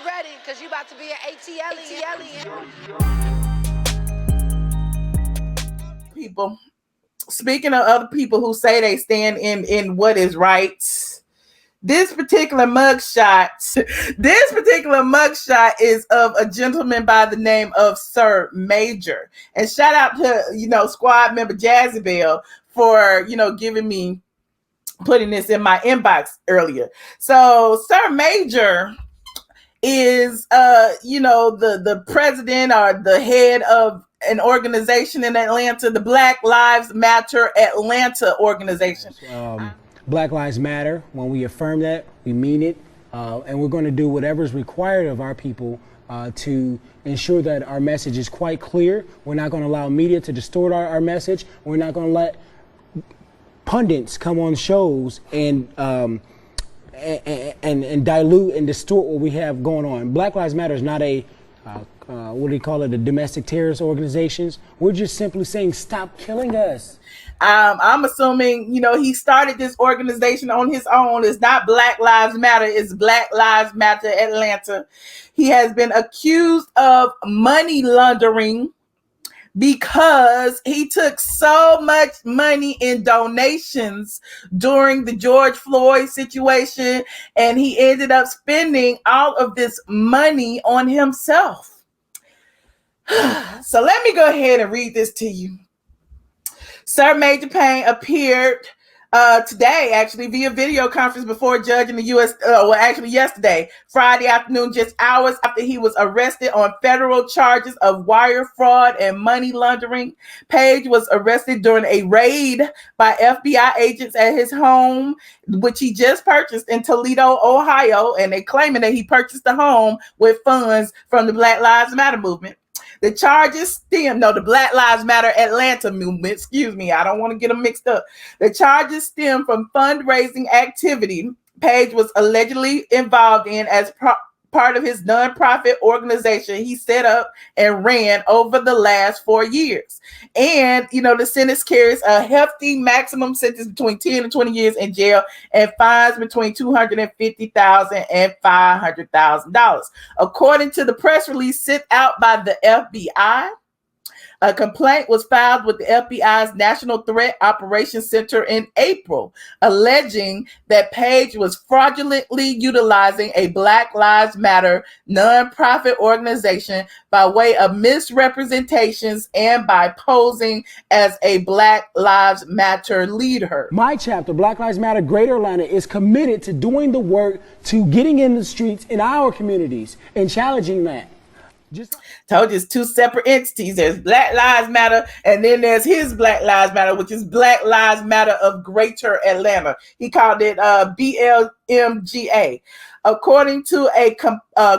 ready, because you about to be an ATLien. People, speaking of other people who say they stand in what is right, this particular mugshot is of a gentleman by the name of Sir Maejor. And shout out to, squad member Jazzy Bell for, putting this in my inbox earlier. So Sir Maejor is the president or the head of an organization in Atlanta, the Black Lives Matter Atlanta organization. Black Lives Matter, when we affirm that, we mean it, and we're going to do whatever is required of our people to ensure that our message is quite clear. We're not going to allow media to distort our message. We're not going to let pundits come on shows and dilute and distort what we have going on. Black Lives Matter is not a what do you call it, a domestic terrorist organizations. We're just simply saying, stop killing us. I'm assuming, he started this organization on his own. It's not Black Lives Matter. It's Black Lives Matter Atlanta. He has been accused of money laundering because he took so much money in donations during the George Floyd situation, and he ended up spending all of this money on himself. So let me go ahead and read this to you. Sir Maejor Payne appeared today, actually, via video conference before a judge in the U.S., yesterday, Friday afternoon, just hours after he was arrested on federal charges of wire fraud and money laundering. Page was arrested during a raid by FBI agents at his home, which he just purchased in Toledo, Ohio, and they claiming that he purchased the home with funds from the Black Lives Matter movement. The charges the Black Lives Matter Atlanta movement, excuse me, I don't want to get them mixed up. The charges stem from fundraising activity Page was allegedly involved in as part of his nonprofit organization he set up and ran over the last 4 years. And, the sentence carries a hefty maximum sentence between 10 and 20 years in jail and fines between $250,000 and $500,000. According to the press release sent out by the FBI, a complaint was filed with the FBI's National Threat Operations Center in April, alleging that Page was fraudulently utilizing a Black Lives Matter nonprofit organization by way of misrepresentations and by posing as a Black Lives Matter leader. My chapter, Black Lives Matter Greater Atlanta, is committed to doing the work, to getting in the streets in our communities and challenging that. Told you it's two separate entities. There's Black Lives Matter, and then there's his Black Lives Matter, which is Black Lives Matter of Greater Atlanta. He called it BLMGA. According to a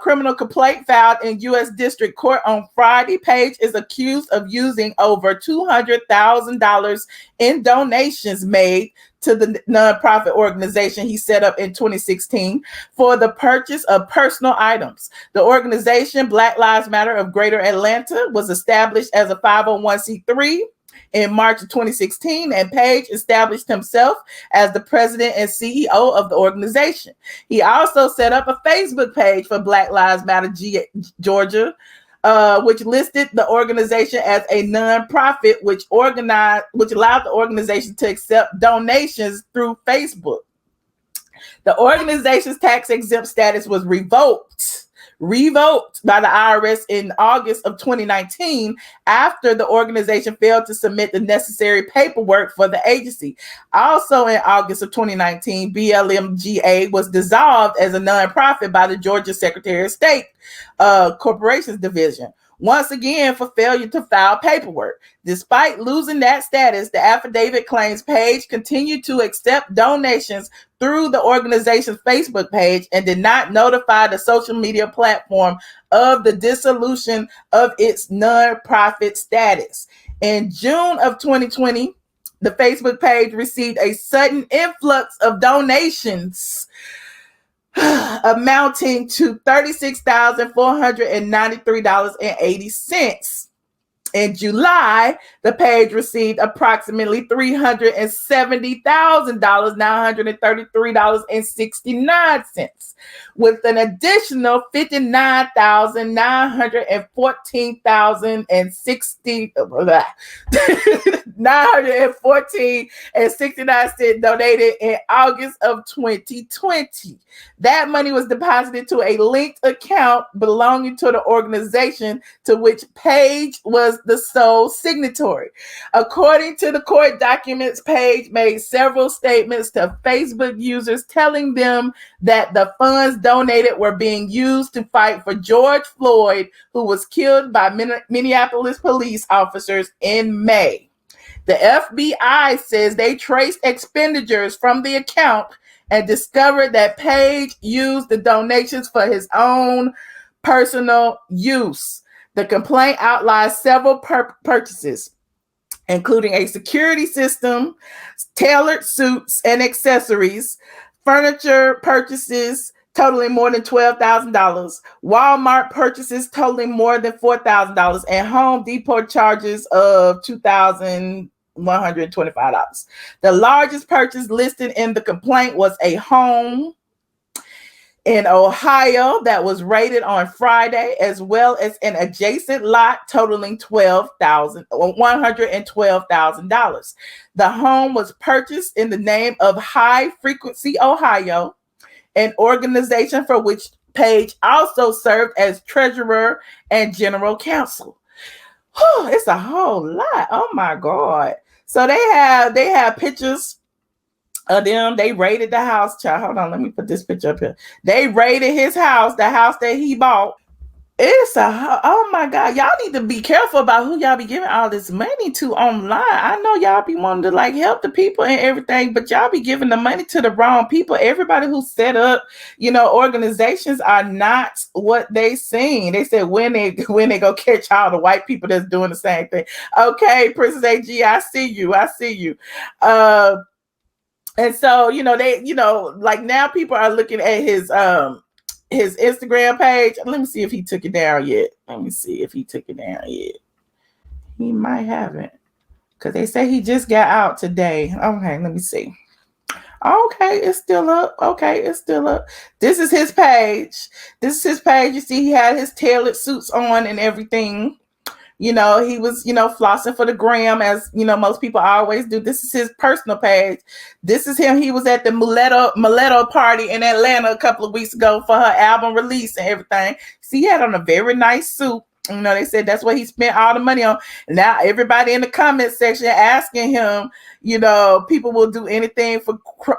criminal complaint filed in U.S. District Court on Friday, Page is accused of using over $200,000 in donations made to the nonprofit organization he set up in 2016 for the purchase of personal items. The organization, Black Lives Matter of Greater Atlanta, was established as a 501c3 in March of 2016, and Page established himself as the president and CEO of the organization. He also set up a Facebook page for Black Lives Matter Georgia, which listed the organization as a nonprofit, which allowed the organization to accept donations through Facebook. The organization's tax-exempt status was revoked by the IRS in August of 2019 after the organization failed to submit the necessary paperwork for the agency. Also in August of 2019, BLMGA was dissolved as a nonprofit by the Georgia Secretary of State Corporations Division, once again for failure to file paperwork. Despite losing that status, the affidavit claims Page continued to accept donations through the organization's Facebook page and did not notify the social media platform of the dissolution of its nonprofit status. In June of 2020, the Facebook page received a sudden influx of donations amounting to $36,493.80. In July, the page received approximately $370,000, $933.69, with an additional $914.69 donated in August of 2020. That money was deposited to a linked account belonging to the organization to which Page was the sole signatory. According to the court documents, Page made several statements to Facebook users telling them that the funds donated were being used to fight for George Floyd, who was killed by Minneapolis police officers in May. The FBI says they traced expenditures from the account and discovered that Page used the donations for his own personal use. The complaint outlines several purchases, including a security system, tailored suits and accessories, furniture purchases totaling more than $12,000, Walmart purchases totaling more than $4,000, and Home Depot charges of $2,125. The largest purchase listed in the complaint was a home in Ohio that was raided on Friday, as well as an adjacent lot totaling $112,000. The home was purchased in the name of High Frequency Ohio, an organization for which Page also served as treasurer and general counsel. It's a whole lot. Oh my God. So they have pictures of them. They raided the house. Child, hold on, let me put this picture up here. They raided his house, the house that he bought. Oh my God, y'all need to be careful about who y'all be giving all this money to online. I know y'all be wanting to like help the people and everything, but y'all be giving the money to the wrong people. Everybody who set up, organizations are not what they seem. They said when they go catch all the white people that's doing the same thing. Okay, Princess AG, I see you. And so, they, like now people are looking at his Instagram page. Let me see if he took it down yet. He might haven't, because they say he just got out today. Okay, let me see. Okay, it's still up. This is his page. You see, he had his tailored suits on and everything. He was, flossing for the gram, as, most people always do. This is his personal page. This is him. He was at the Muletto party in Atlanta a couple of weeks ago for her album release and everything. See, he had on a very nice suit. They said that's what he spent all the money on. Now, everybody in the comment section asking him, people will do anything for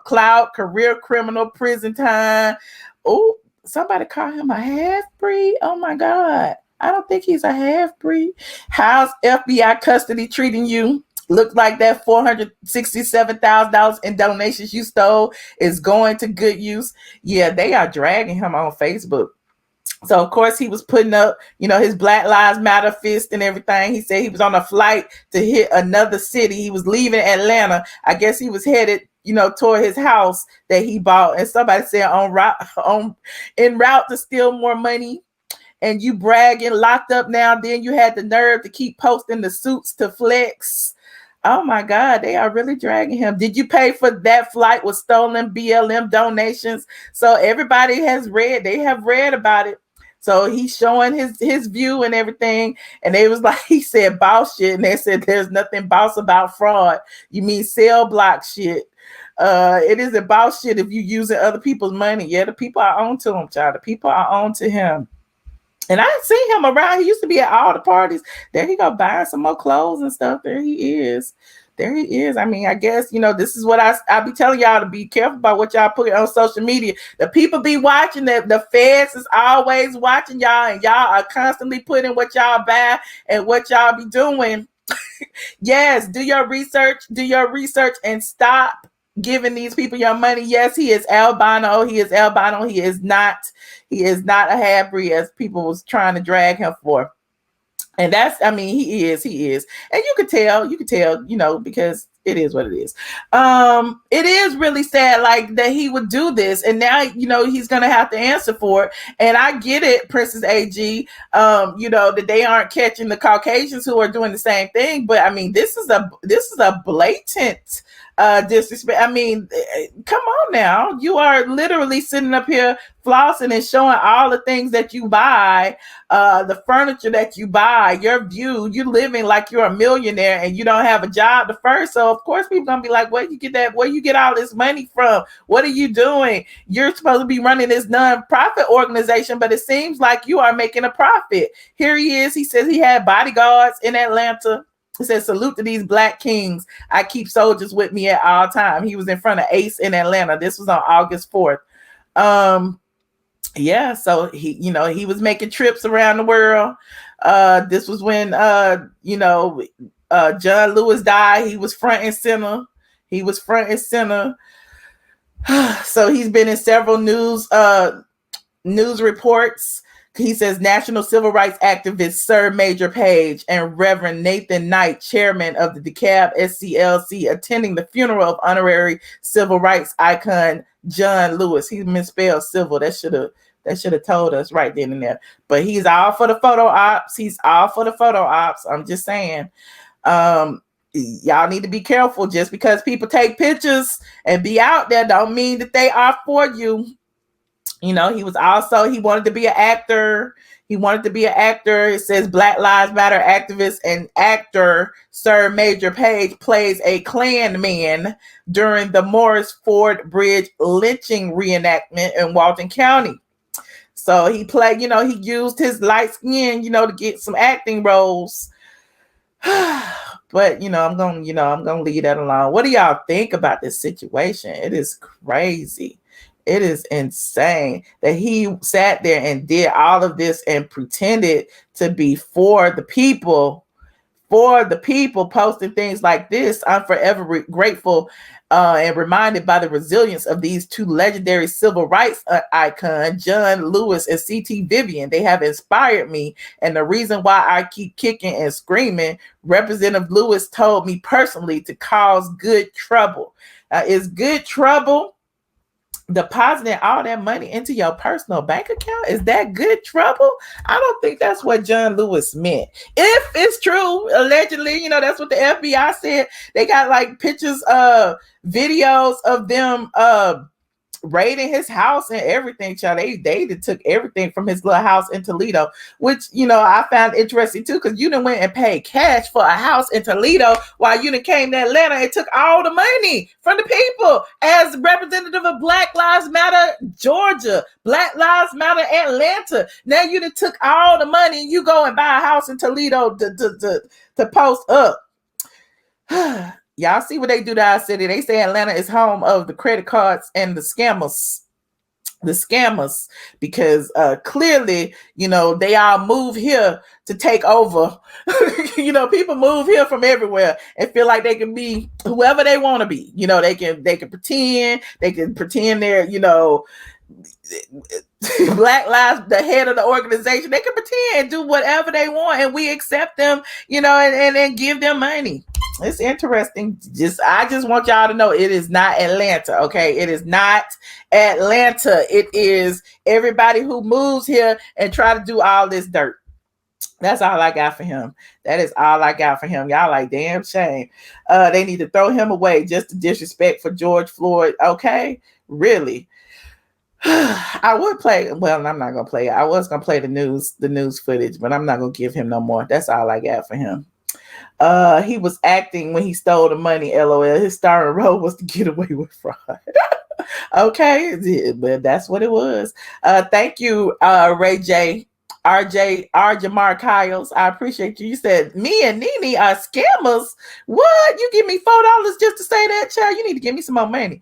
clout, career criminal, prison time. Oh, somebody called him a half-breed. Oh, my God. I don't think he's a half-breed. How's FBI custody treating you? Looks like that $467,000 in donations you stole is going to good use. Yeah, they are dragging him on Facebook. So, of course, he was putting up, his Black Lives Matter fist and everything. He said he was on a flight to hit another city. He was leaving Atlanta. I guess he was headed, toward his house that he bought. And somebody said en route to steal more money. And you bragging, locked up now, then you had the nerve to keep posting the suits to flex. Oh my God, they are really dragging him. Did you pay for that flight with stolen BLM donations? So everybody they have read about it. So he's showing his view and everything. And they was like, he said boss shit. And they said, there's nothing boss about fraud. You mean cell block shit. It isn't boss shit if you using other people's money. Yeah, the people are on to him, child. The people are on to him. And I seen him around. He used to be at all the parties. There he go buying some more clothes and stuff. There he is. I mean, I guess, this is what I be telling y'all, to be careful about what y'all put on social media. The people be watching. The feds is always watching y'all, and y'all are constantly putting what y'all buy and what y'all be doing. Yes, do your research and stop giving these people your money. Yes, he is albino. He is not a half-breed, as people was trying to drag him for. And he is. And you could tell, because It is what it is. It is really sad, like that he would do this, and now he's gonna have to answer for it. And I get it, Princess AG. That they aren't catching the Caucasians who are doing the same thing, but I mean, this is a blatant disrespect. I mean, come on now. You are literally sitting up here flossing and showing all the things that you buy, the furniture that you buy, your view. You're living like you're a millionaire and you don't have a job to first. So of course people gonna be like, where you get all this money from? What are you doing? You're supposed to be running this non-profit organization, but it seems like you are making a profit. Here he is. He says he had bodyguards in Atlanta. It says, salute to these black kings. I keep soldiers with me at all time. He was in front of Ace in Atlanta. This was on August 4th. Yeah, so he was making trips around the world. This was when John Lewis died. He was front and center. So he's been in several news reports. He says national civil rights activist Sir Maejor Page and Reverend Nathan Knight, chairman of the DeKalb SCLC, attending the funeral of honorary civil rights icon John Lewis. He misspelled civil. That should have told us right then and there. But he's all for the photo ops. I'm just saying. Y'all need to be careful. Just because people take pictures and be out there don't mean that they are for you. He wanted to be an actor. It says Black Lives Matter activist and actor Sir Maejor Page plays a Klan man during the Morris Ford Bridge lynching reenactment in Walton County. So he played, he used his light skin, to get some acting roles. But I'm gonna leave that alone. What do y'all think about this situation? It is crazy. It is insane that he sat there and did all of this and pretended to be for the people, posting things like this. I'm forever grateful and reminded by the resilience of these two legendary civil rights icons, John Lewis and C.T. Vivian. They have inspired me, and the reason why I keep kicking and screaming. Representative Lewis told me personally to cause good trouble. Is good trouble depositing all that money into your personal bank account? Is that good trouble? I don't think that's what John Lewis meant. If it's true, allegedly, that's what the FBI said. They got like pictures, videos of them raiding his house and everything, child. They took everything from his little house in Toledo, which I found interesting too, because you done went and paid cash for a house in Toledo while you done came to Atlanta and took all the money from the people as representative of Black Lives Matter Georgia, Black Lives Matter Atlanta. Now you done took all the money and you go and buy a house in Toledo to post up. Y'all see what they do to our city. They say Atlanta is home of the credit cards and the scammers. Because clearly, they all move here to take over. People move here from everywhere and feel like they can be whoever they want to be. They can pretend they're, Black Lives, the head of the organization. They can pretend, do whatever they want, and we accept them, and give them money. It's interesting. I just want y'all to know it is not Atlanta, okay? It is not Atlanta. It is everybody who moves here and try to do all this dirt. That's all I got for him. That is all I got for him. Y'all like, damn shame. They need to throw him away just to disrespect for George Floyd, okay? Really? I would play. Well, I'm not gonna play it. I was gonna play the news footage, but I'm not gonna give him no more. That's all I got for him. He was acting when he stole the money. LOL. His starring role was to get away with fraud. Okay, but that's what it was. Thank you, Ray J, RJ Jamar Kyles. I appreciate you. You said me and Nene are scammers. What? You give me $4 just to say that, child? You need to give me some more money.